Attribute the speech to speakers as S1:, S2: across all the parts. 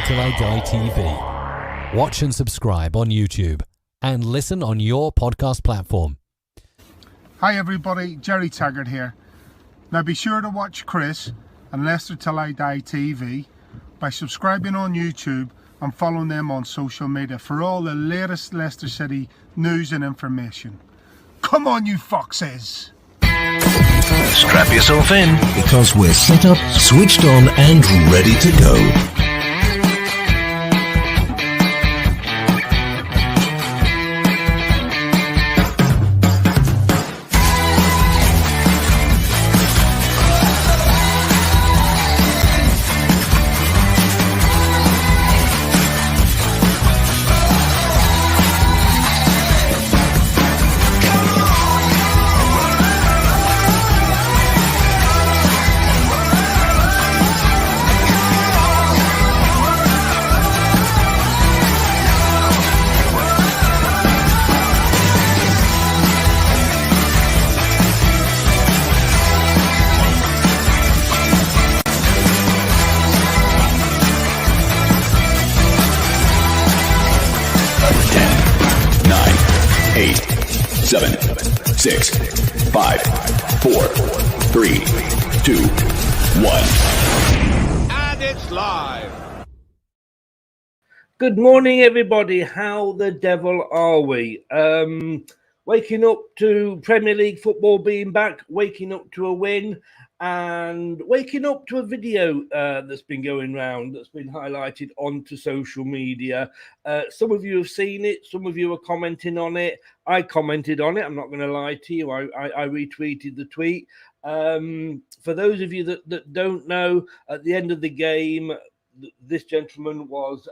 S1: Till I Die TV. Watch and subscribe on YouTube and listen on your podcast platform.
S2: Hi everybody, Jerry Taggart here. Now be sure to watch Chris and Leicester Till I Die TV by subscribing on YouTube and following them on social media for all the latest Leicester City news and information. Come on you foxes!
S3: Strap yourself in, because we're set up, switched on and ready to go.
S4: Seven, 6, 5, 4, 3, 2, 1.
S5: And it's live.
S6: Good morning, everybody. How the devil are we? Waking up to Premier League football being back, waking up to a win, and waking up to a video that's been going around, that's been highlighted onto social media. Some of you have seen it. Some of you are commenting on it. I commented on it. I'm not going to lie to you. I retweeted the tweet. For those of you that don't know, at the end of the game, this gentleman was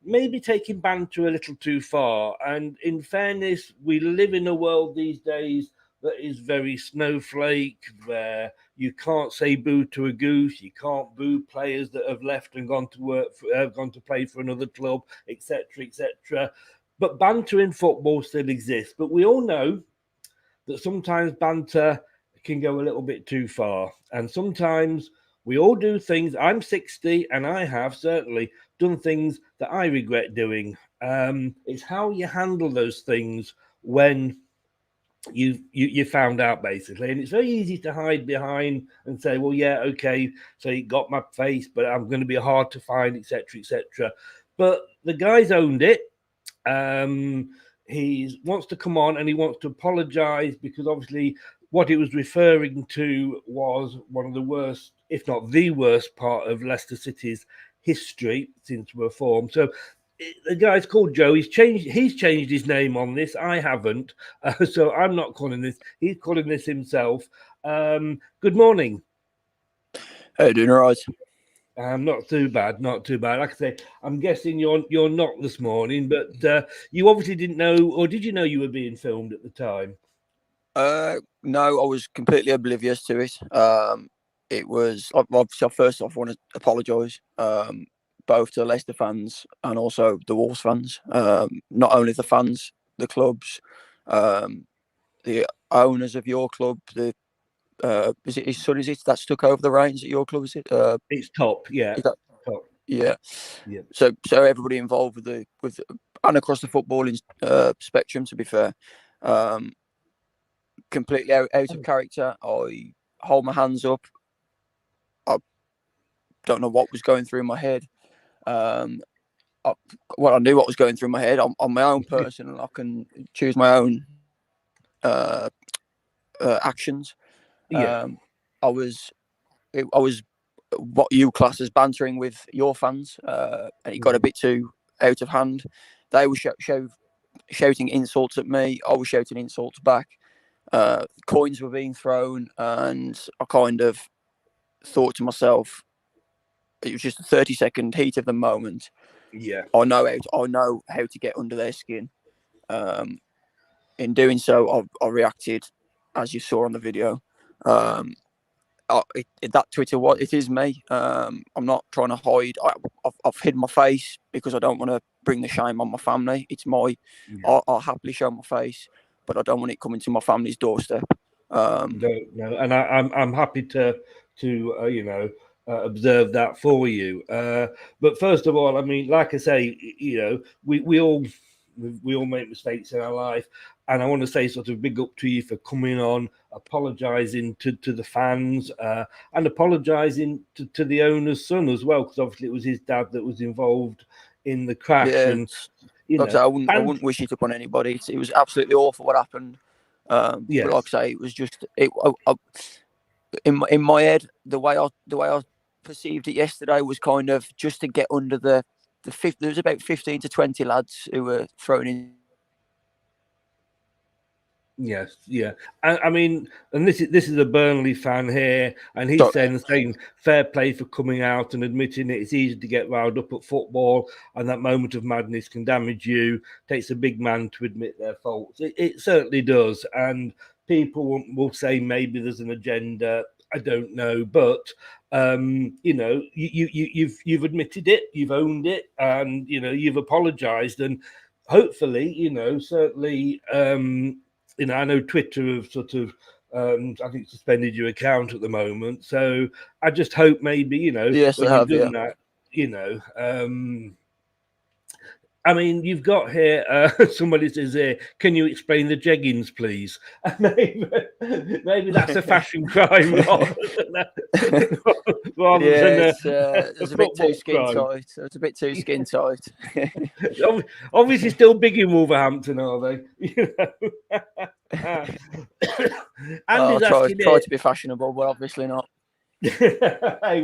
S6: maybe taking banter a little too far. And in fairness, we live in a world these days that is very snowflake, where you can't say boo to a goose, you can't boo players that have left and gone to work, gone to play for another club, etc., etc. But banter in football still exists. But we all know that sometimes banter can go a little bit too far, and sometimes we all do things. I'm 60, and I have certainly done things that I regret doing. It's how you handle those things when you found out, basically. And it's very easy to hide behind and say, well, yeah, okay, so he got my face, but I'm going to be hard to find, etc., etc. But the guy's owned it. He wants to come on and he wants to apologise, because obviously what he was referring to was one of the worst, if not the worst, part of Leicester City's history since we're formed. So the guy's called Joe. He's changed his name on this. I haven't, so I'm not calling this. He's calling this himself. Good morning.
S7: Hey, doing all right?
S6: Not too bad. Like I say, I'm guessing you're not this morning, but you obviously didn't know, or did you know you were being filmed at the time?
S7: No, I was completely oblivious to it. It was obviously, first off, I want to apologise, both to the Leicester fans and also the Wolves fans. Not only the fans, the clubs, the owners of your club. Is it his son? Is it that stuck over the reins at your club? Is it?
S6: It's Top, yeah.
S7: Top? Yeah. So everybody involved with and across the footballing spectrum. To be fair, completely out of character. I hold my hands up. I don't know what was going through my head. I knew what was going through my head. I'm my own person, and I can choose my own actions.
S6: Yeah.
S7: I was what you class as bantering with your fans, and it got a bit too out of hand. They were shouting insults at me. I was shouting insults back. Coins were being thrown, and I kind of thought to myself, it was just a 30-second heat of the moment.
S6: Yeah,
S7: I know how to get under their skin. In doing so, I reacted as you saw on the video. That Twitter, it is me. I'm not trying to hide. I've hid my face because I don't want to bring the shame on my family. It's my. Yeah. I'll happily show my face, but I don't want it coming to my family's doorstep.
S6: No, and I'm happy to observe that for you. But first of all, I mean, like I say, we all make mistakes in our life, and I want to say sort of big up to you for coming on, apologising to the fans, and apologising to the owner's son as well, because obviously it was his dad that was involved in the crash.
S7: Yeah,
S6: And
S7: like I say, I wouldn't wish it upon anybody. It was absolutely awful what happened.
S6: yes.
S7: But like I say, it was just in my head, the way I perceived it yesterday was kind of just to get under the fifth. There was about 15 to 20 lads who were thrown in.
S6: Yes, yeah. I mean, and this is a Burnley fan here, and he's saying fair play for coming out and admitting it. It's easy to get riled up at football, and that moment of madness can damage you. Takes a big man to admit their faults. It certainly does, and people will say maybe there's an agenda. I don't know, but you've admitted it, you've owned it, and you've apologised, and hopefully, certainly. I know Twitter have sort of, I think, suspended your account at the moment. So I just hope maybe,
S7: Yes,
S6: when
S7: they have,
S6: you've done that, I mean, you've got here, somebody says here, can you explain the jeggings, please? Maybe that's a fashion crime rather than
S7: it's a bit too skin tight. It's a bit too skin tight.
S6: Obviously still big in Wolverhampton, are they?
S7: I'll try to be fashionable, but obviously not.
S6: Hey,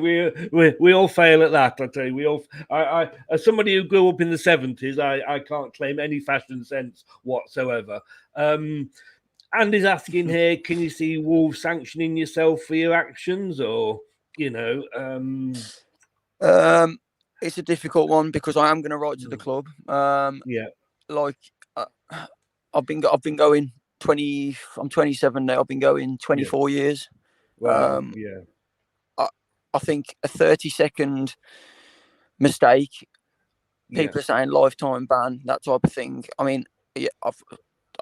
S6: we all fail at that. I tell you, I as somebody who grew up in the 70s, I can't claim any fashion sense whatsoever. Andy's asking here, can you see Wolves sanctioning yourself for your actions, or
S7: it's a difficult one because I am going to write to the club. Like I've been going 20. I'm 27 now. I've been going 24 years.
S6: Wow.
S7: I think a 30-second mistake, people are saying lifetime ban, that type of thing. I mean, I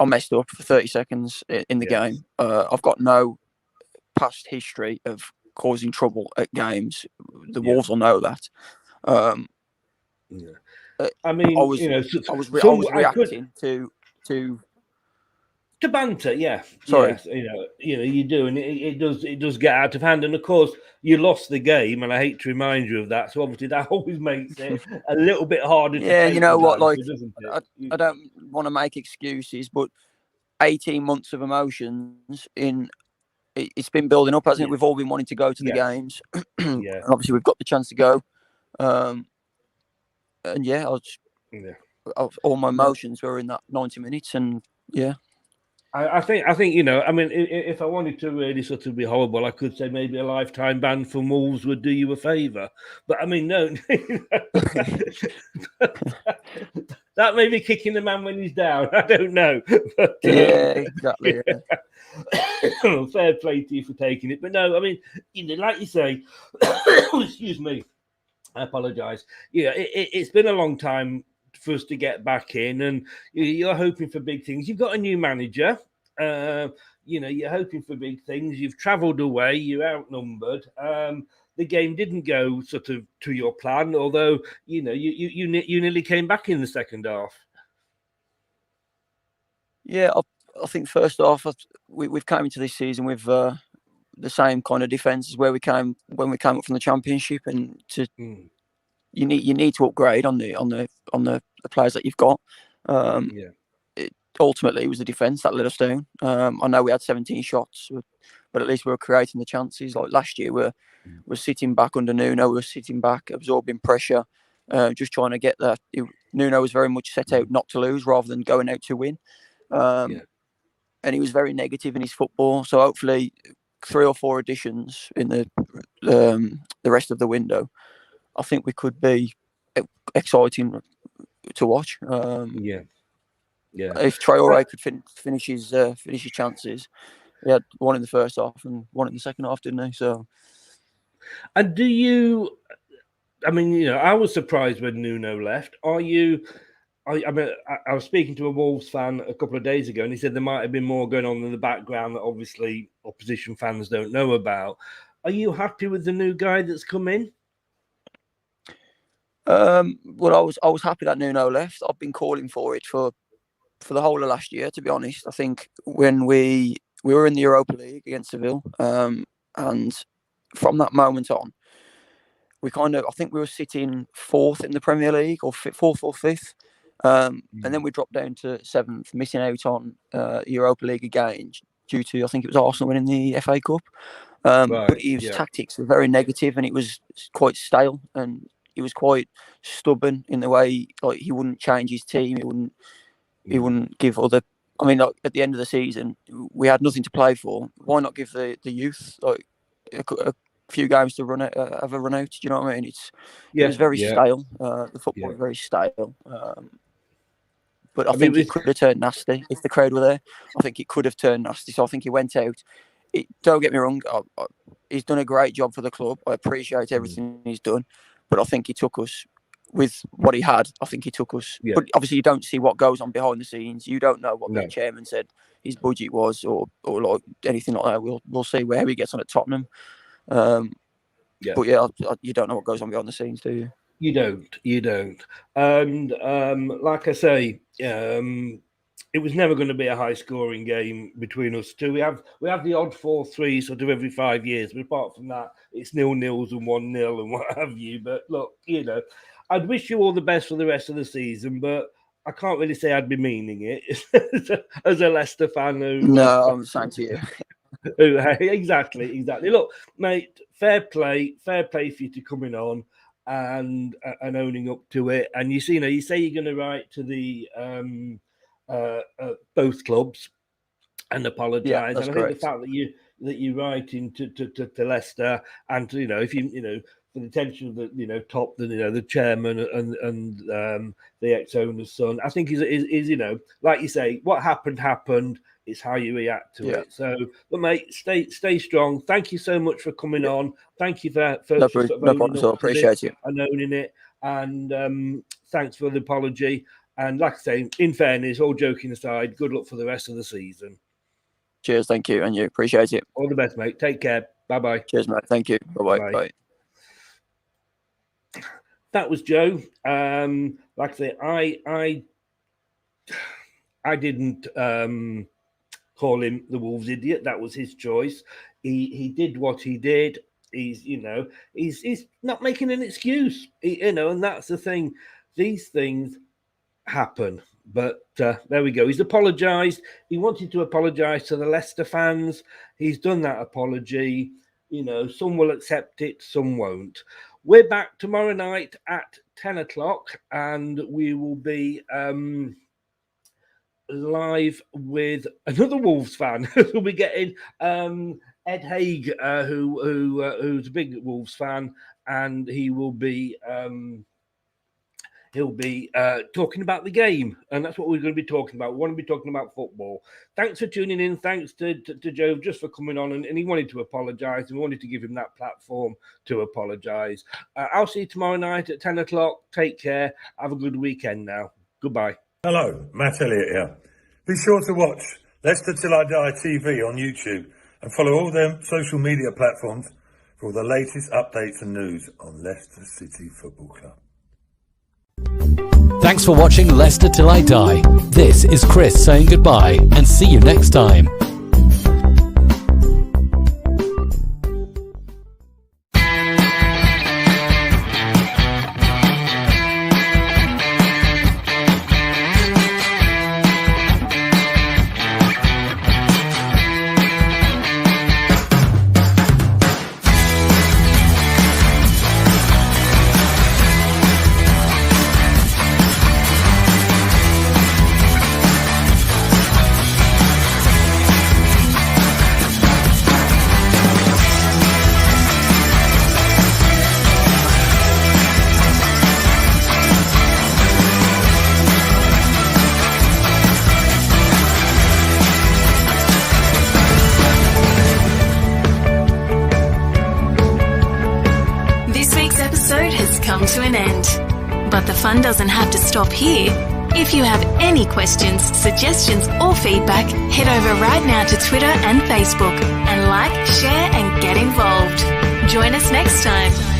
S7: messed up for 30 seconds in the game. I've got no past history of causing trouble at games. The Wolves will know that. I mean, I was reacting
S6: to banter, yeah.
S7: Sorry.
S6: Yes, you do, and it does get out of hand. And of course, you lost the game, and I hate to remind you of that. So obviously, that always makes it a little bit harder.
S7: Yeah,
S6: to
S7: you know what? Like,
S6: doesn't it?
S7: I don't want to make excuses, but 18 months of emotions it's been building up, hasn't it? We've all been wanting to go to the games, and obviously we've got the chance to go. And all my emotions were in that 90 minutes, and
S6: I think I mean, if I wanted to really sort of be horrible, I could say maybe a lifetime ban from Wolves would do you a favour. But I mean, no, that may be kicking the man when he's down. I don't know. But,
S7: exactly. Yeah.
S6: Fair play to you for taking it. But no, I mean, like you say, excuse me, I apologise. It's been a long time for us to get back in, and you're hoping for big things. You've got a new manager. You're hoping for big things. You've travelled away. You're outnumbered. The game didn't go sort of to your plan, although you nearly came back in the second half.
S7: Yeah, I think first off, we've come into this season with the same kind of defence as where we came when we came up from the Championship, and you need to upgrade on the players that you've got. Ultimately, it was the defence that let us down. I know we had 17 shots, but at least we were creating the chances. Like last year, we're sitting back under Nuno. We were sitting back, absorbing pressure, just trying to get that. Nuno was very much set out not to lose rather than going out to win. And he was very negative in his football. So hopefully, 3 or 4 additions in the rest of the window, I think we could be exciting to watch. If Traore could finish his chances, he had one in the first half and one in the second half, didn't he? So,
S6: and do you? I mean, I was surprised when Nuno left. Are you? I mean, I was speaking to a Wolves fan a couple of days ago, and he said there might have been more going on in the background that obviously opposition fans don't know about. Are you happy with the new guy that's come in?
S7: Well, I was happy that Nuno left. I've been calling for it for the whole of last year, to be honest. I think when we were in the Europa League against Seville, and from that moment on, I think we were sitting fourth in the Premier League, or fourth or fifth, and then we dropped down to seventh, missing out on Europa League again due to, I think it was Arsenal winning the FA Cup. But his tactics were very negative, and it was quite stale, and he was quite stubborn in the way, like, he wouldn't change his team. He wouldn't give other. I mean, like, at the end of the season, we had nothing to play for. Why not give the youth like a few games to have a run out? Do you know what I mean? It was very stale. The football was very stale. But I think it could have turned nasty if the crowd were there. I think it could have turned nasty. So I think he went out. Don't get me wrong. He's done a great job for the club. I appreciate everything he's done. But I think he took us with what he had. I think he took us. Yeah. But obviously, you don't see what goes on behind the scenes. You don't know what the chairman said his budget was, or like anything like that. We'll see where he gets on at Tottenham. But yeah, you don't know what goes on behind the scenes, do you?
S6: You don't. And like I say, it was never going to be a high-scoring game between us two. We have the odd 4-3 sort of every 5 years, but apart from that, it's 0-0s and 1-0 and what have you. But look, I'd wish you all the best for the rest of the season, but I can't really say I'd be meaning it as a Leicester fan.
S7: No, I'm saying to you.
S6: Exactly. Look, mate, fair play for you to coming on and owning up to it. And you say you're going to write to the both clubs and apologise.
S7: Yeah,
S6: and I think the fact that you're writing to Leicester, and if you for the attention of the top, the chairman and the ex-owner's son, I think is like you say, what happened. It's how you react to it. So, but mate, stay strong. Thank you so much for coming on. Thank you for
S7: no problem at all. Appreciate you
S6: and owning it. And thanks for the apology. And like I say, in fairness, all joking aside, good luck for the rest of the season.
S7: Cheers, thank you, and you. Appreciate it.
S6: All the best, mate. Take care. Bye-bye.
S7: Cheers, mate. Thank you. Bye-bye. Bye.
S6: That was Joe. Like I say, I didn't call him the Wolves idiot. That was his choice. He did what he did. He's not making an excuse. And that's the thing. These things happen, but there we go. He's apologised. He wanted to apologise to the Leicester fans. He's done that apology. Some will accept it, some won't. We're back tomorrow night at 10 o'clock, and we will be live with another Wolves fan. We'll be getting Ed Haig, who's a big Wolves fan, and he will be talking about the game, and that's what we're going to be talking about. We want to be talking about football. Thanks for tuning in. Thanks to Joe just for coming on, and he wanted to apologise, and we wanted to give him that platform to apologise. I'll see you tomorrow night at 10 o'clock. Take care. Have a good weekend now. Goodbye.
S5: Hello, Matt Elliott here. Be sure to watch Leicester Till I Die TV on YouTube and follow all their social media platforms for all the latest updates and news on Leicester City Football Club.
S1: Thanks for watching Leicester Till I Die. This is Chris saying goodbye, and see you next time.
S8: To an end. But the fun doesn't have to stop here. If you have any questions, suggestions or feedback, head over right now to Twitter and Facebook and like, share and get involved. Join us next time.